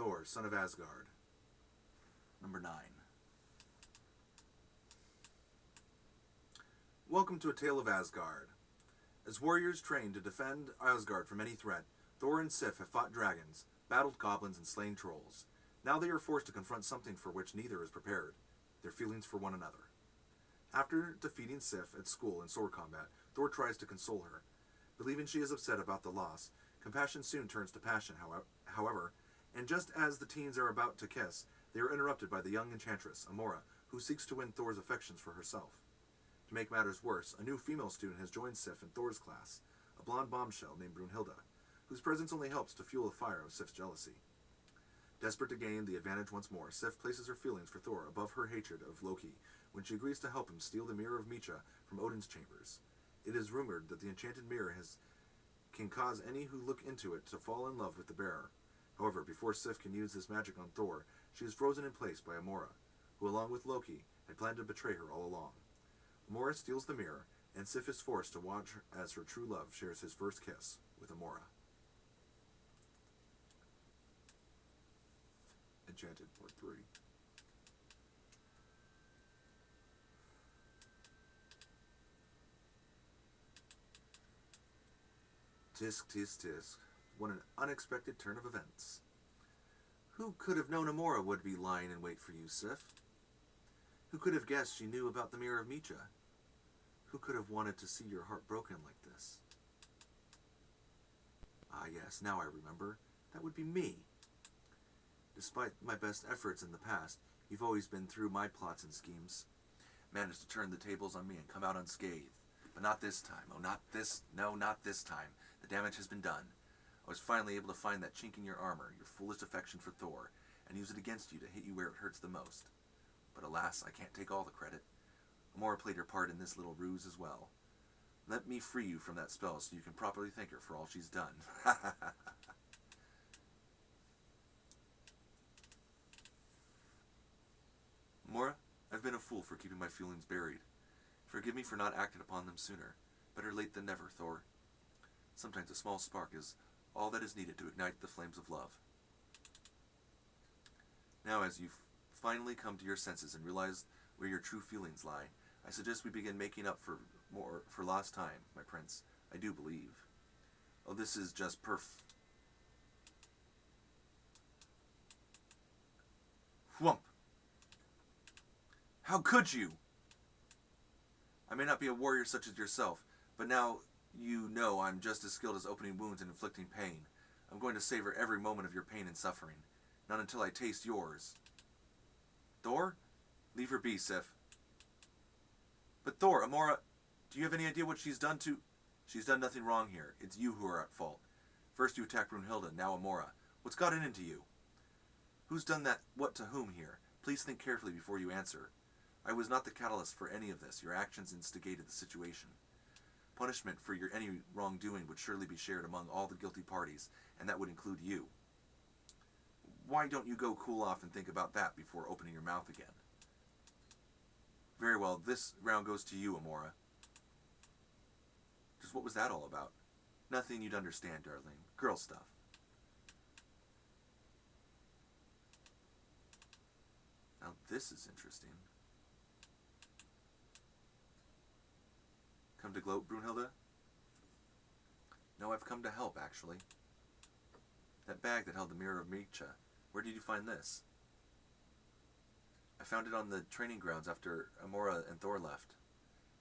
Thor, son of Asgard. Number 9. Welcome to A Tale of Asgard. As warriors trained to defend Asgard from any threat, Thor and Sif have fought dragons, battled goblins, and slain trolls. Now they are forced to confront something for which neither is prepared: their feelings for one another. After defeating Sif at school in sword combat, Thor tries to console her. Believing she is upset about the loss, compassion soon turns to passion, however, and just as the teens are about to kiss, they are interrupted by the young enchantress, Amora, who seeks to win Thor's affections for herself. To make matters worse, a new female student has joined Sif in Thor's class, a blonde bombshell named Brunhilde, whose presence only helps to fuel the fire of Sif's jealousy. Desperate to gain the advantage once more, Sif places her feelings for Thor above her hatred of Loki when she agrees to help him steal the Mirror of Micha from Odin's chambers. It is rumored that the enchanted mirror can cause any who look into it to fall in love with the bearer. However, before Sif can use this magic on Thor, she is frozen in place by Amora, who along with Loki had planned to betray her all along. Amora steals the mirror, and Sif is forced to watch as her true love shares his first kiss with Amora. Enchanted Part 3. Tisk, tisk, tisk. What an unexpected turn of events. Who could have known Amora would be lying in wait for you, Sif? Who could have guessed she knew about the Mirror of Micha? Who could have wanted to see your heart broken like this? Ah yes, now I remember. That would be me. Despite my best efforts in the past, you've always been through my plots and schemes. Managed to turn the tables on me and come out unscathed. But not this time. Oh, not this time. The damage has been done. I was finally able to find that chink in your armor, your foolish affection for Thor, and use it against you to hit you where it hurts the most. But alas, I can't take all the credit. Amora played her part in this little ruse as well. Let me free you from that spell so you can properly thank her for all she's done. Amora, I've been a fool for keeping my feelings buried. Forgive me for not acting upon them sooner. Better late than never, Thor. Sometimes a small spark is all that is needed to ignite the flames of love. Now, as you've finally come to your senses and realized where your true feelings lie, I suggest we begin making up for lost time, my prince. I do believe. Oh, this is just Whump! How could you? I may not be a warrior such as yourself, but now you know I'm just as skilled as opening wounds and inflicting pain. I'm going to savor every moment of your pain and suffering. Not until I taste yours. Thor? Leave her be, Sif. But Thor, Amora, do you have any idea what she's done to... She's done nothing wrong here. It's you who are at fault. First you attacked Brunhilde, now Amora. What's gotten into you? Who's done that what to whom here? Please think carefully before you answer. I was not the catalyst for any of this. Your actions instigated the situation. Punishment for your any wrongdoing would surely be shared among all the guilty parties, and that would include you. Why don't you go cool off and think about that before opening your mouth again? Very well, this round goes to you, Amora. Just what was that all about? Nothing you'd understand, darling. Girl stuff. Now this is interesting. Come to gloat, Brunhilde? No, I've come to help, actually. That bag that held the Mirror of Micha, where did you find this? I found it on the training grounds after Amora and Thor left.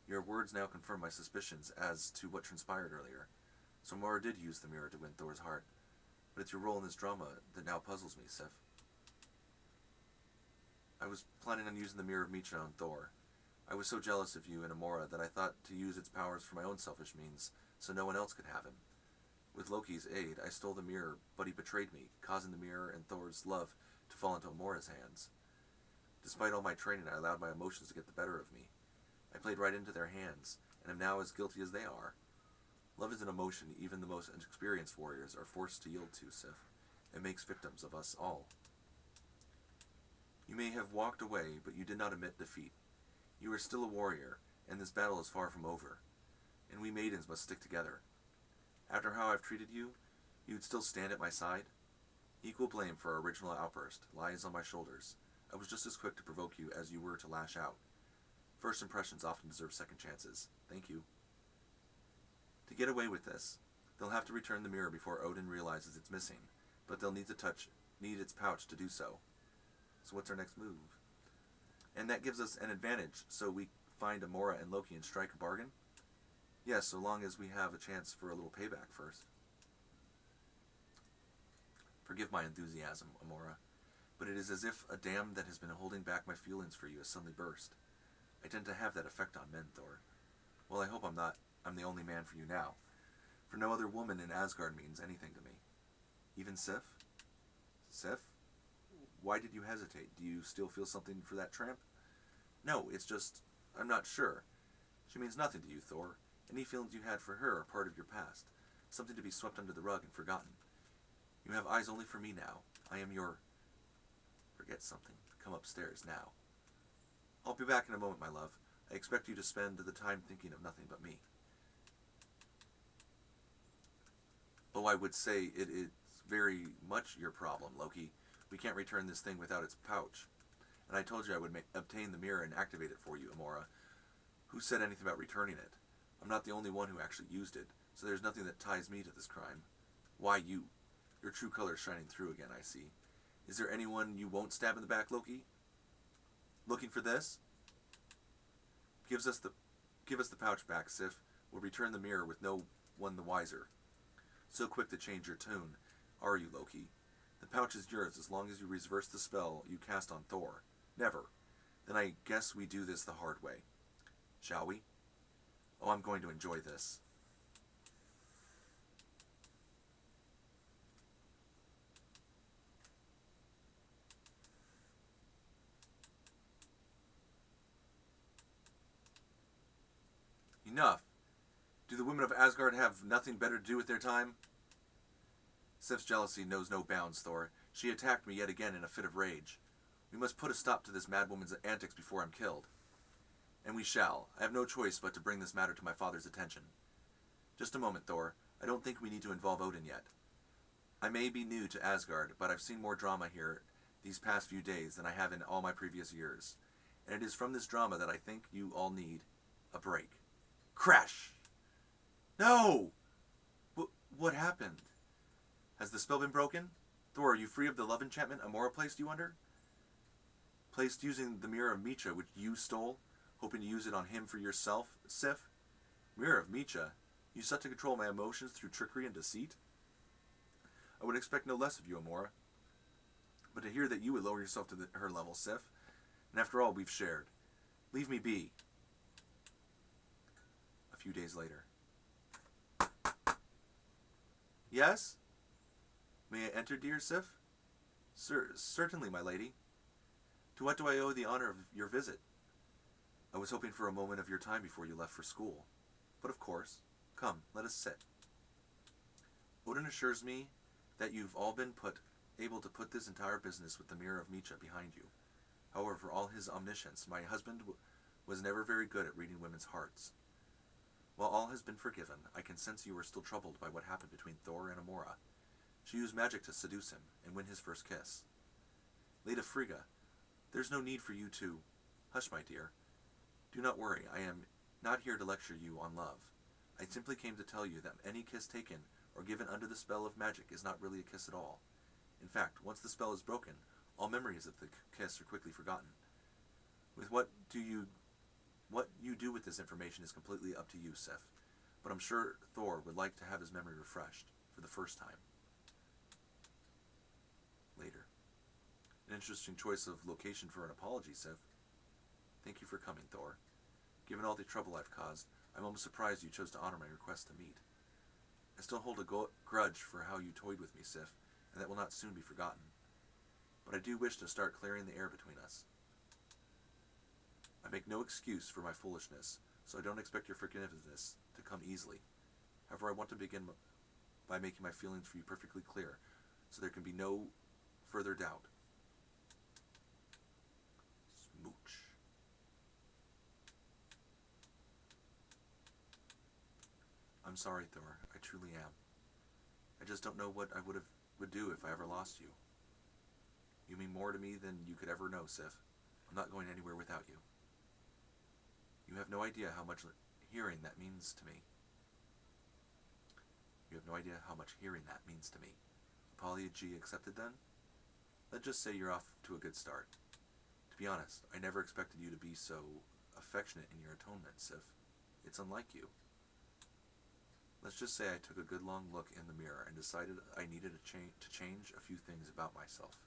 Your words now confirm my suspicions as to what transpired earlier. So Amora did use the mirror to win Thor's heart. But it's your role in this drama that now puzzles me, Sif. I was planning on using the Mirror of Micha on Thor. I was so jealous of you and Amora that I thought to use its powers for my own selfish means, so no one else could have him. With Loki's aid, I stole the mirror, but he betrayed me, causing the mirror and Thor's love to fall into Amora's hands. Despite all my training, I allowed my emotions to get the better of me. I played right into their hands, and am now as guilty as they are. Love is an emotion even the most experienced warriors are forced to yield to, Sif. It makes victims of us all. You may have walked away, but you did not admit defeat. You are still a warrior, and this battle is far from over. And we maidens must stick together. After how I've treated you, you would still stand at my side? Equal blame for our original outburst lies on my shoulders. I was just as quick to provoke you as you were to lash out. First impressions often deserve second chances. Thank you. To get away with this, they'll have to return the mirror before Odin realizes it's missing, but they'll need its pouch to do so. So what's our next move? And that gives us an advantage, so we find Amora and Loki and strike a bargain? Yes, so long as we have a chance for a little payback first. Forgive my enthusiasm, Amora, but it is as if a dam that has been holding back my feelings for you has suddenly burst. I tend to have that effect on men, Thor. Well, I hope I'm the only man for you now, for no other woman in Asgard means anything to me. Even Sif? Sif? Why did you hesitate? Do you still feel something for that tramp? No, it's just, I'm not sure. She means nothing to you, Thor. Any feelings you had for her are part of your past, something to be swept under the rug and forgotten. You have eyes only for me now. I am your... Forget something. Come upstairs now. I'll be back in a moment, my love. I expect you to spend the time thinking of nothing but me. Oh, I would say it is very much your problem, Loki. We can't return this thing without its pouch. And I told you I would obtain the mirror and activate it for you, Amora. Who said anything about returning it? I'm not the only one who actually used it, so there's nothing that ties me to this crime. Why you? Your true colors shining through again, I see. Is there anyone you won't stab in the back, Loki? Looking for this? Give us the pouch back, Sif. We'll return the mirror with no one the wiser. So quick to change your tune, are you, Loki? The pouch is yours as long as you reverse the spell you cast on Thor. Never. Then I guess we do this the hard way. Shall we? Oh, I'm going to enjoy this. Enough. Do the women of Asgard have nothing better to do with their time? Sif's jealousy knows no bounds, Thor. She attacked me yet again in a fit of rage. We must put a stop to this madwoman's antics before I'm killed. And we shall. I have no choice but to bring this matter to my father's attention. Just a moment, Thor. I don't think we need to involve Odin yet. I may be new to Asgard, but I've seen more drama here these past few days than I have in all my previous years. And it is from this drama that I think you all need a break. Crash! No! What happened? Has the spell been broken? Thor, are you free of the love enchantment Amora placed you under? Placed using the Mirror of Micha, which you stole, hoping to use it on him for yourself, Sif? Mirror of Micha? You sought to control my emotions through trickery and deceit? I would expect no less of you, Amora. But to hear that you would lower yourself to her level, Sif, and after all we've shared. Leave me be. A few days later. Yes? May I enter, dear Sif? Certainly, my lady. To what do I owe the honor of your visit? I was hoping for a moment of your time before you left for school. But of course. Come, let us sit. Odin assures me that you've all been able to put this entire business with the Mirror of Micha behind you. However, for all his omniscience, my husband was never very good at reading women's hearts. While all has been forgiven, I can sense you are still troubled by what happened between Thor and Amora. She used magic to seduce him and win his first kiss. Lady Frigga, there's no need for you to... Hush, my dear. Do not worry, I am not here to lecture you on love. I simply came to tell you that any kiss taken or given under the spell of magic is not really a kiss at all. In fact, once the spell is broken, all memories of the kiss are quickly forgotten. With what you do with this information is completely up to you, Sif, but I'm sure Thor would like to have his memory refreshed for the first time. Later. An interesting choice of location for an apology, Sif. Thank you for coming, Thor. Given all the trouble I've caused, I'm almost surprised you chose to honor my request to meet. I still hold a grudge for how you toyed with me, Sif, and that will not soon be forgotten. But I do wish to start clearing the air between us. I make no excuse for my foolishness, so I don't expect your forgiveness to come easily. However, I want to begin by making my feelings for you perfectly clear, so there can be no further doubt. Smooch. I'm sorry, Thor. I truly am. I just don't know what I would would do if I ever lost you. You mean more to me than you could ever know, Sif. I'm not going anywhere without you. You have no idea how much hearing that means to me. You have no idea how much hearing that means to me. Apology accepted then? Let's just say you're off to a good start. To be honest, I never expected you to be so affectionate in your atonement, Sif. It's unlike you. Let's just say I took a good long look in the mirror and decided I needed to change a few things about myself.